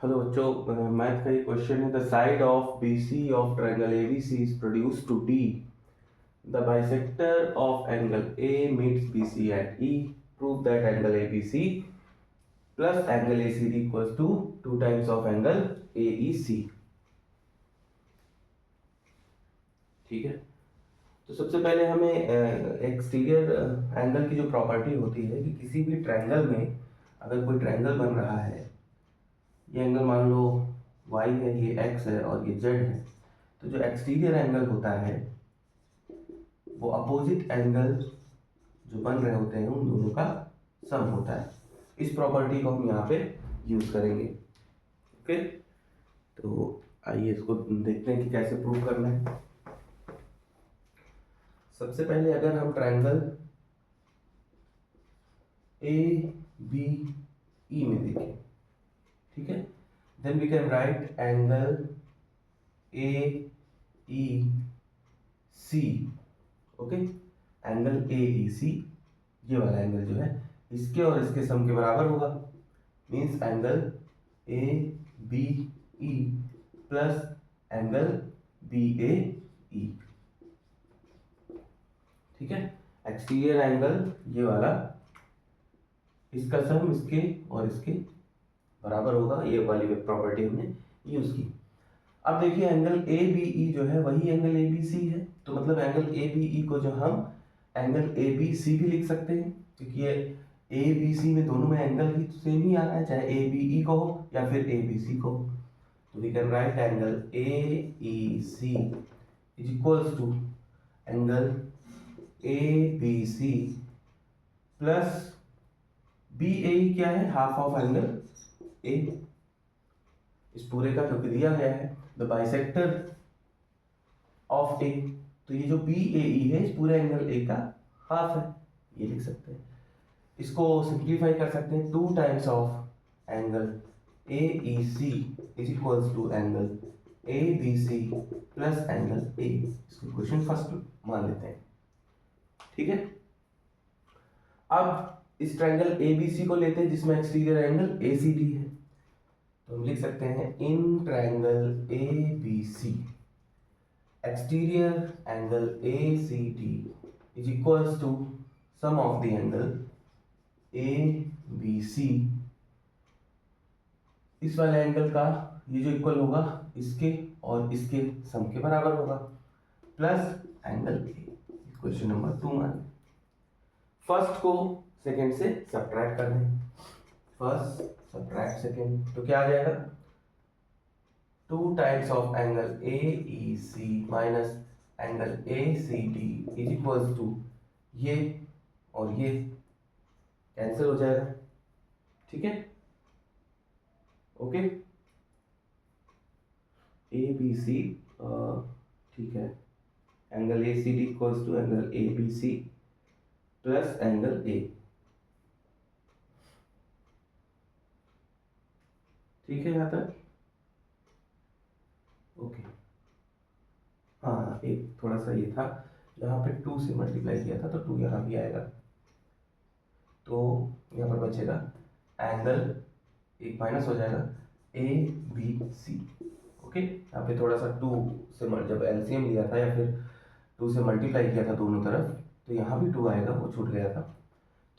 Hello बच्चों, math का ये क्वेश्चन है। The side of BC of triangle ABC is produce to D. The bisector of angle A meets BC at E. Prove that angle ABC plus angle ACD equals to 2 times of angle AEC. ठीक है, तो सबसे पहले हमें exterior angle की जो property होती है कि किसी भी ट्रायंगल में अगर कोई ट्रायंगल बन रहा है, ये एंगल मान लो y है, ये x है और ये z है, तो जो एक्सटीरियर एंगल होता है वो अपोजिट एंगल जो बन रहे होते हैं उन दोनों का सम होता है। इस प्रॉपर्टी को हम यहाँ पे यूज करेंगे। ओके, तो आइए इसको देखते हैं कि कैसे प्रूव करना है। सबसे पहले अगर हम ट्रायंगल ABE में देखें, ठीक है, then we can write angle AEC. Okay, angle AEC ये वाला एंगल जो है इसके और इसके सम के बराबर होगा। Means angle ABE plus angle BAE। ठीक है, एक्सटीरियर एंगल ये वाला, इसका सम इसके और इसके बराबर होगा। ये वाली प्रॉपर्टी हमने यूज की। अब देखिए एंगल ABE जो है वही एंगल ABC है, तो मतलब एंगल ABE को जो हम एंगल ABC भी लिख सकते हैं, क्योंकि ये ABC में दोनों में एंगल ही सेम ही आ रहा है, चाहे ABE को हो या फिर ABC को हो। तो we can write angle AEC is equals to angle ABC plus BAE क्या है, हाफ ऑफ एंगल A इस पूरे का, क्योंकि दिया गया है द बाइसेक्टर ऑफ A, तो ये जो BAE है इस पूरे एंगल A का हाफ है, ये लिख सकते हैं। इसको सिंप्लीफाई कर सकते हैं, 2 times of angle AEC is equals to angle ABC plus angle A। इसको क्वेश्चन फर्स्ट मान लेते हैं। ठीक है, अब इस ट्रायंगल ABC को लेते हैं जिसमें एक्सटीरियर एंगल ACD है, तो हम लिख सकते हैं in triangle ABC exterior angle ACD is equals to sum of the angle ABC। इस वाले एंगल का ये जो इक्वल होगा इसके और इसके सम के बराबर होगा, plus angle A। Question number 2 मान फर्स्ट को सेकंड से सब्ट्रैक्ट कर दें। फर्स्ट सब्ट्रैक्ट सेकंड, तो क्या आ जाएगा, 2 times of angle AEC minus angle ACD is equals to ये और ये कैंसिल हो जाएगा। ठीक है, ओके, ABC ठीक है, angle ACD equals to angle ABC plus angle A। ठीक है यहाँ तक, ओके। हाँ, एक थोड़ा सा ये था, यहाँ पे 2 से मल्टीप्लाई किया था तो 2 यहाँ भी आएगा, तो यहाँ पर बचेगा एंगल, एक माइनस हो जाएगा ABC। ओके, यहाँ पे थोड़ा सा 2 से जब एलसीएम लिया था या फिर 2 से मल्टीप्लाई किया था दोनों तरफ, तो यहाँ भी 2 आएगा, वो छूट गया था।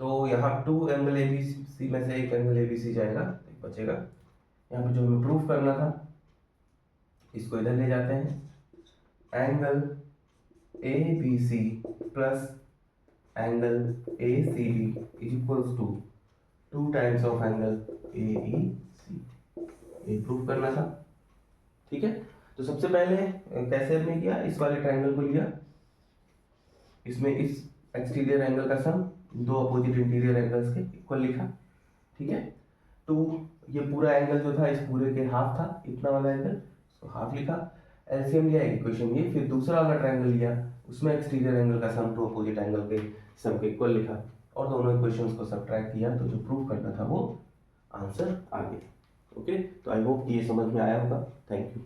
तो यहाँ 2 एंगल ABC में से एक एंगल ABC जाएगा, एक बचेगा। यहाँ पे जो हमें प्रूफ करना था इसको इधर ले जाते हैं, angle ABC plus angle ACD is equals to 2 times of angle AEC, ये प्रूफ करना था। ठीक है, तो सबसे पहले कैसे हमने किया, इस वाले ट्रायंगल को लिया, इसमें इस एक्सटीरियर एंगल का सम दो अपोजिट इंटीरियर एंगल्स के इक्वल लिखा। ठीक है, तो ये पूरा एंगल जो था इस पूरे के हाफ था, इतना वाला एंगल, तो हाफ लिखा, एलसीएम लिया, इक्वेशन ये, फिर दूसरा वाला ट्रायंगल लिया, उसमें एक्सटीरियर एंगल का सम टू अपोजिट एंगल के सम के इक्वल लिखा और दोनों इक्वेशंस को सब्ट्रैक्ट किया, तो जो प्रूफ करना था वो आंसर आ गया। ओके, तो आई होप कि ये समझ में आया होगा। Thank you.